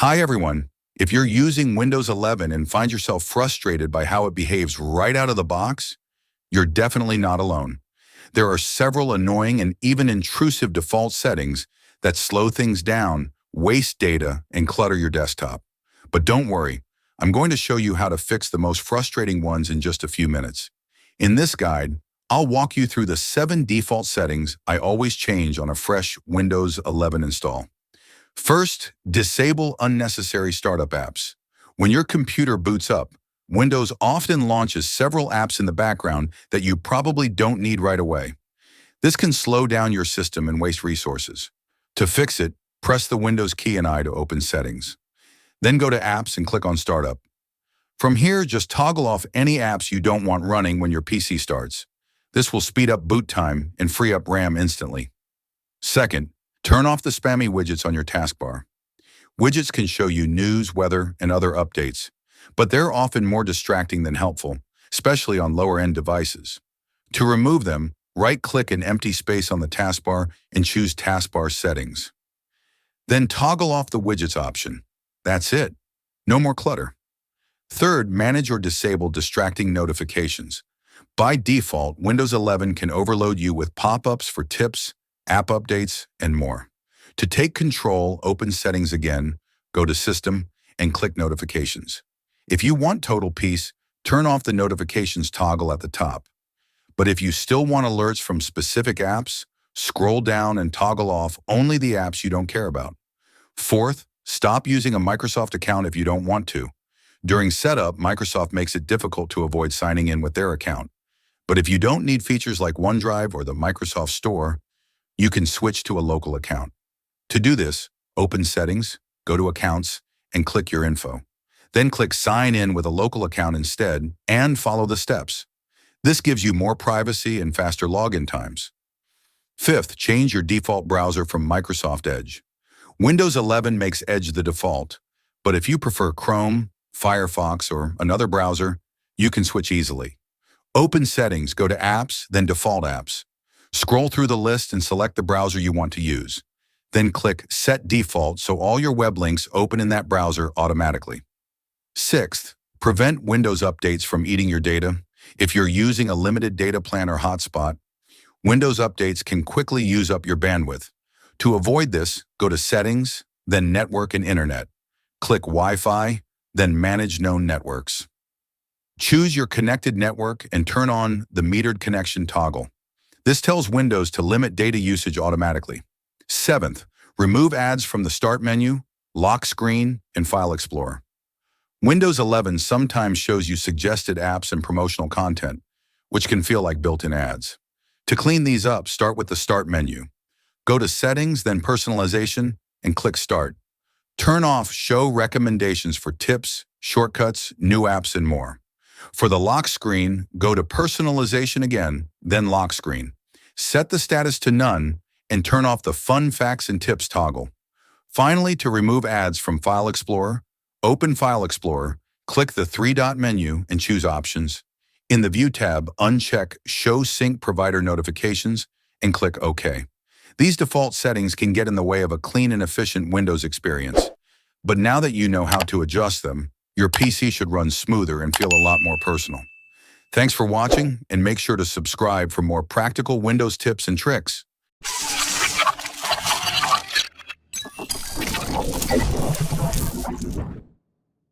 Hi everyone. If you're using Windows 11 and find yourself frustrated by how it behaves right out of the box, you're definitely not alone. There are several annoying and even intrusive default settings that slow things down, waste data, and clutter your desktop. But don't worry, I'm going to show you how to fix the most frustrating ones in just a few minutes. In this guide, I'll walk you through the 7 default settings I always change on a fresh Windows 11 install. First, disable unnecessary startup apps. When your computer boots up, Windows often launches several apps in the background that you probably don't need right away. This can slow down your system and waste resources. To fix it, press the Windows key and I to open Settings. Then go to Apps and click on Startup. From here, just toggle off any apps you don't want running when your PC starts. This will speed up boot time and free up RAM instantly. Second, turn off the spammy widgets on your taskbar. Widgets can show you news, weather, and other updates, but they're often more distracting than helpful, especially on lower-end devices. To remove them, right-click an empty space on the taskbar and choose Taskbar Settings. Then toggle off the widgets option. That's it. No more clutter. Third, manage or disable distracting notifications. By default, Windows 11 can overload you with pop-ups for tips, app updates, and more. To take control, open Settings again, go to System, and click Notifications. If you want total peace, turn off the notifications toggle at the top. But if you still want alerts from specific apps, scroll down and toggle off only the apps you don't care about. Fourth, stop using a Microsoft account if you don't want to. During setup, Microsoft makes it difficult to avoid signing in with their account. But if you don't need features like OneDrive or the Microsoft Store, you can switch to a local account. To do this, open Settings, go to Accounts, and click your info. Then click Sign in with a local account instead, and follow the steps. This gives you more privacy and faster login times. Fifth, change your default browser from Microsoft Edge. Windows 11 makes Edge the default, but if you prefer Chrome, Firefox, or another browser, you can switch easily. Open Settings, go to Apps, then Default Apps. Scroll through the list and select the browser you want to use. Then click Set Default so all your web links open in that browser automatically. Sixth, prevent Windows updates from eating your data. If you're using a limited data plan or hotspot, Windows updates can quickly use up your bandwidth. To avoid this, go to Settings, then Network and Internet. Click Wi-Fi, then Manage Known Networks. Choose your connected network and turn on the metered connection toggle. This tells Windows to limit data usage automatically. Seventh, remove ads from the Start menu, Lock Screen, and File Explorer. Windows 11 sometimes shows you suggested apps and promotional content, which can feel like built-in ads. To clean these up, start with the Start menu. Go to Settings, then Personalization, and click Start. Turn off Show Recommendations for tips, shortcuts, new apps, and more. For the lock screen, go to Personalization again, then Lock Screen. Set the status to None and turn off the Fun Facts and Tips toggle. Finally, to remove ads from File Explorer, open File Explorer, click the 3-dot menu and choose Options. In the View tab, uncheck Show Sync Provider Notifications and click OK. These default settings can get in the way of a clean and efficient Windows experience. But now that you know how to adjust them, your PC should run smoother and feel a lot more personal. Thanks for watching, and make sure to subscribe for more practical Windows tips and tricks.